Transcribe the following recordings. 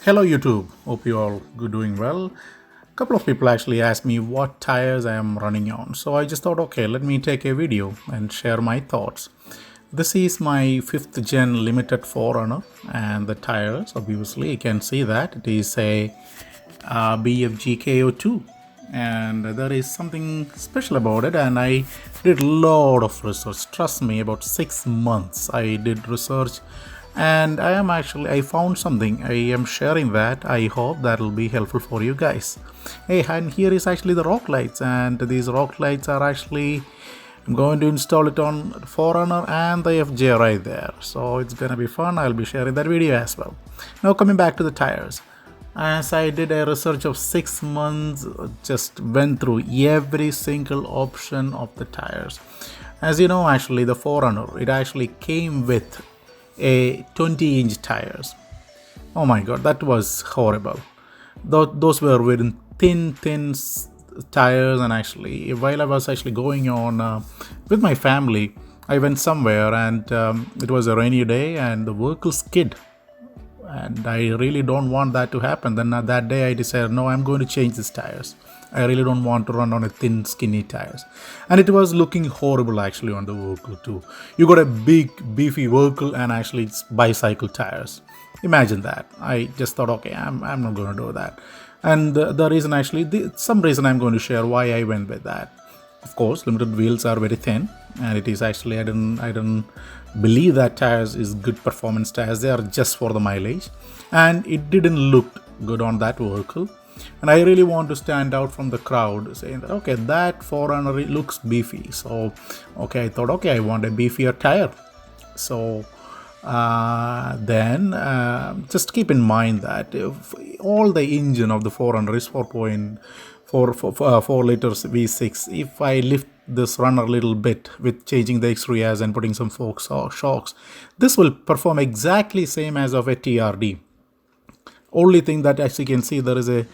Hello YouTube, hope you all doing well. A couple of people actually asked me what tires I am running on, so I just thought, okay, let me take a video and share my thoughts. This is my 5th gen limited 4Runner, and the tires, obviously you can see that it is a BFG KO2, and there is something special about it, and I did a lot of research. Trust me, about 6 months I did research, and I found something. I am sharing that. I hope that will be helpful for you guys. Hey, and here is actually the rock lights, and these rock lights are actually, I'm going to install it on 4Runner and the FJ right there, so it's gonna be fun. I'll be sharing that video as well. Now coming back to the tires, as I did a research of 6 months, just went through every single option of the tires. As you know, actually the 4Runner, it actually came with a 20-inch tires. Oh my god, that was horrible. Those were very thin tires, and actually while I was actually going on with my family, I went somewhere, and it was a rainy day and the vehicle skid, and I really don't want that to happen. Then that day I decided, no, I'm going to change these tires. I really don't want to run on a thin skinny tires, and it was looking horrible actually on the vehicle too. You got a big beefy vehicle and actually it's bicycle tires. Imagine that. I just thought, okay, I'm not going to do that. And the reason actually, some reason I'm going to share why I went with that. Of course, limited wheels are very thin, and it is actually, I didn't believe that tires is good performance tires. They are just for the mileage, and it didn't look good on that vehicle. And I really want to stand out from the crowd, saying that okay, that 4Runner looks beefy. So okay, I thought, okay, I want a beefier tire. So then just keep in mind that if all the engine of the 4Runner is 4 liters V6. If I lift this runner a little bit with changing the X-rears and putting some forks or shocks, this will perform exactly same as of a TRD. Only thing that, as you can see, there is a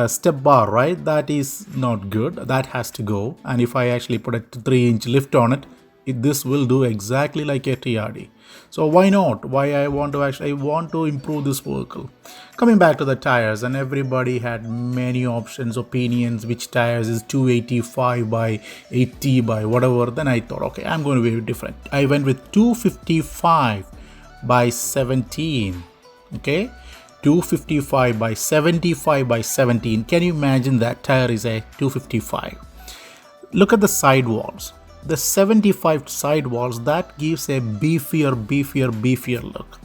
step bar, right? That is not good. That has to go. And if I actually put a 3-inch lift on it, this will do exactly like a TRD. So why not? Why I want to improve this vehicle. Coming back to the tires, and everybody had many options, opinions, which tires is 285 by 80 by whatever. Then I thought, okay, I'm going to be different. I went with 255 by 17. Okay, 255 by 75 by 17. Can you imagine that tire is a 255? Look at the sidewalls. The 75 sidewalls, that gives a beefier look.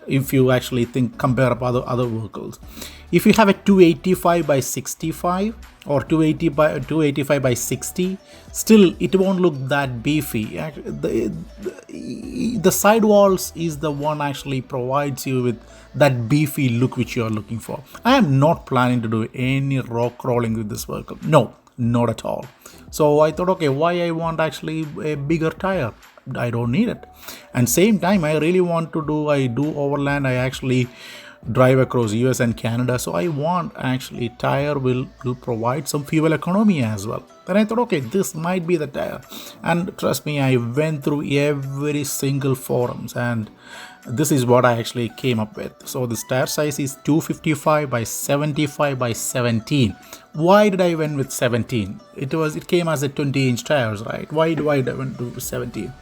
If you actually compare up other vehicles, if you have a 285 by 65 or 285 by 60, still it won't look that beefy. The sidewalls is the one actually provides you with that beefy look which you are looking for. I am not planning to do any rock crawling with this vehicle. No, not at all. So I thought, okay, why I want actually a bigger tire? I don't need it. And same time, I really want to I do overland. I actually drive across US and Canada. So I want actually tire will provide some fuel economy as well. Then I thought, okay, this might be the tire. And trust me, I went through every single forums, and this is what I actually came up with. So this tire size is 255 by 75 by 17. Why did I went with 17? It came as a 20-inch tires, right? Why did I went to 17?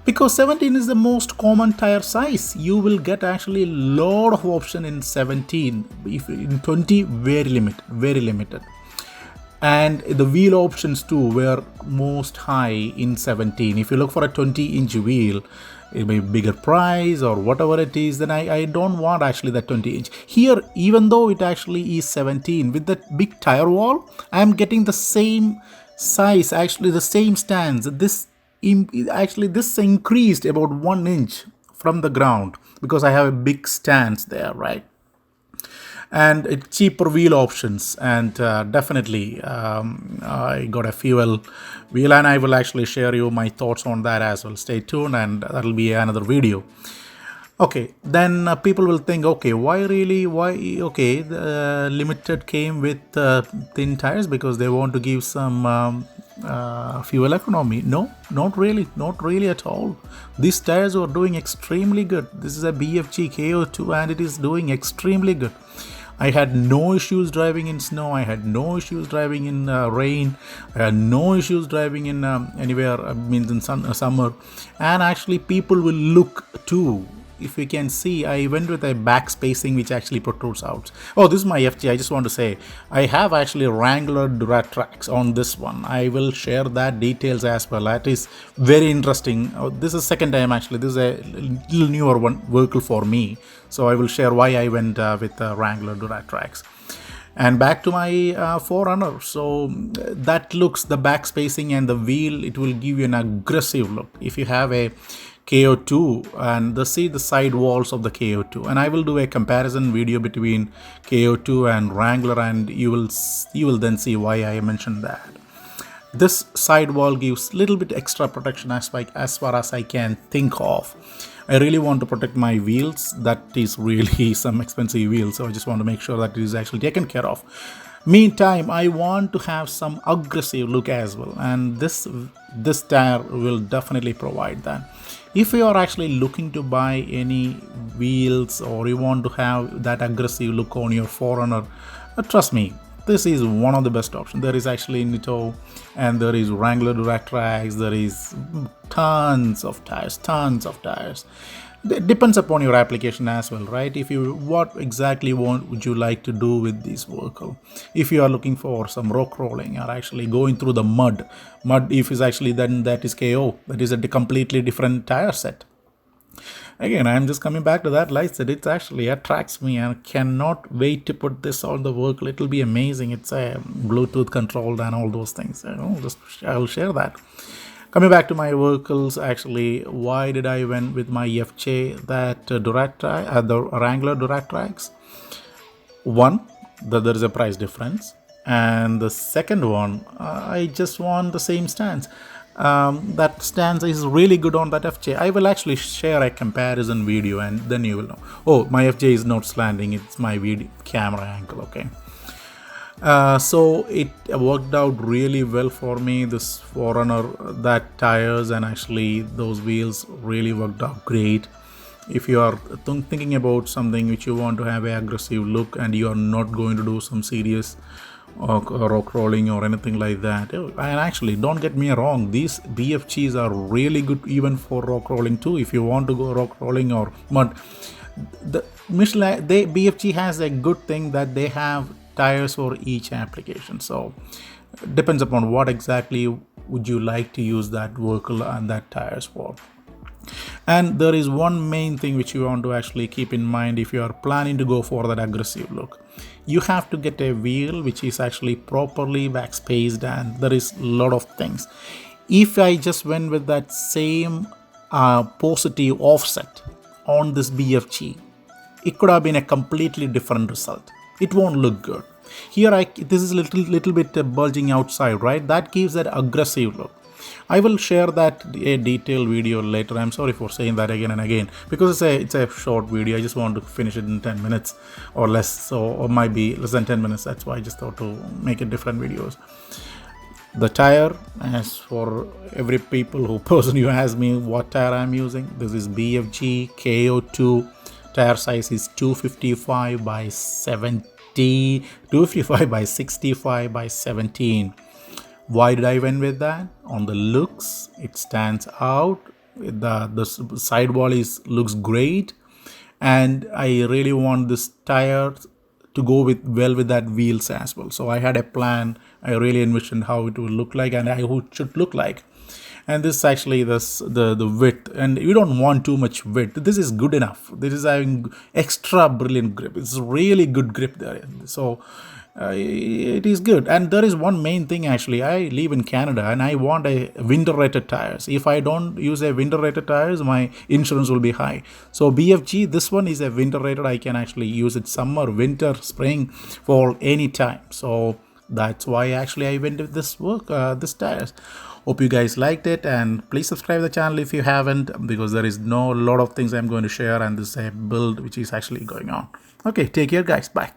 Because 17 is the most common tire size. You will get actually a lot of option in 17. If in 20, very limited. And the wheel options too were most high in 17. If you look for a 20-inch wheel, it may be bigger price or whatever it is, then I don't want actually that 20-inch. Here, even though it actually is 17, with that big tire wall, I am getting the same size, actually the same stance. This increased about 1 inch from the ground because I have a big stance there, right? And it's cheaper wheel options, and definitely I got a fuel wheel, and I will actually share you my thoughts on that as well. Stay tuned, and that'll be another video. Okay, then people will think, okay, why okay, the limited came with thin tires because they want to give some fuel economy? No, not really at all. These tires were doing extremely good. This is a BFG KO2 and it is doing extremely good. I had no issues driving in snow. I had no issues driving in rain. I had no issues driving in anywhere, means in summer. And actually, people will look too. If you can see, I went with a back spacing which actually protrudes out. Oh, this is my FG. I just want to say I have actually Wrangler Duratrax on this one. I will share that details as well. That is very interesting. This is second time actually. This is a little newer one vehicle for me. So I will share why I went with Wrangler Duratrax. And back to my 4Runner. So that looks, the back spacing and the wheel, it will give you an aggressive look. If you have a KO2 and see the side walls of the KO2, and I will do a comparison video between KO2 and Wrangler, and you will then see why I mentioned that. This side wall gives little bit extra protection as far as I can think of. I really want to protect my wheels. That is really some expensive wheels, so I just want to make sure that it is actually taken care of. Meantime, I want to have some aggressive look as well, and this tire will definitely provide that. If you are actually looking to buy any wheels or you want to have that aggressive look on your 4Runner, trust me, this is one of the best options. There is actually Nitto and there is Wrangler Duratrax. There is tons of tires. It depends upon your application as well, right? If you, what exactly would you like to do with this vehicle? If you are looking for some rock rolling or actually going through the mud, if it's actually, then that is KO. That is a completely different tire set. Again, I'm just coming back to that. Like I said, it actually attracts me and cannot wait to put this on the vehicle. It will be amazing. It's a Bluetooth controlled and all those things. I will share that. Coming back to my vehicles, actually, why did I went with my FJ, that the Wrangler Duratrax? One, that there is a price difference, and the second one, I just want the same stance. That stance is really good on that FJ. I will actually share a comparison video and then you will know. Oh, my FJ is not slanting, it's my video camera angle, okay. So it worked out really well for me, this 4Runner, that tires and actually those wheels really worked out great. If you are thinking about something which you want to have an aggressive look and you are not going to do some serious rock rolling or anything like that, and actually don't get me wrong, these BFGs are really good even for rock rolling too. If you want to go rock rolling or mud, the BFG has a good thing that they have tires for each application. So depends upon what exactly would you like to use that vehicle and that tires for. And there is one main thing which you want to actually keep in mind if you are planning to go for that aggressive look. You have to get a wheel which is actually properly back spaced, and there is a lot of things. If I just went with that same positive offset on this BFG, it could have been a completely different result. It won't look good. Here this is little bit bulging outside, right? That gives that aggressive look. I will share that a detailed video later. I'm sorry for saying that again and again because it's a short video. I just want to finish it in 10 minutes or less, so or might be less than 10 minutes. That's why I just thought to make it different videos. The tire, as for every person who asks me what tire I'm using, this is BFG KO2. Tire size is 255 by 70, 255 by 65 by 17. Why did I went with that? On the looks, it stands out. The sidewall looks great, and I really want this tire to go well with that wheels as well. So I had a plan. I really envisioned how it would look like and how it should look like. And this actually the width, and you don't want too much width. This is good enough. This is having extra brilliant grip. It's really good grip there. So it is good. And there is one main thing actually. I live in Canada and I want a winter rated tires. If I don't use a winter rated tires, my insurance will be high. So BFG, this one is a winter rated. I can actually use it summer, winter, spring, fall, any time. So that's why actually I went with this tires. Hope you guys liked it, and please subscribe to the channel if you haven't, because there is no lot of things I'm going to share, and this is a build which is actually going on. Okay, take care guys, bye.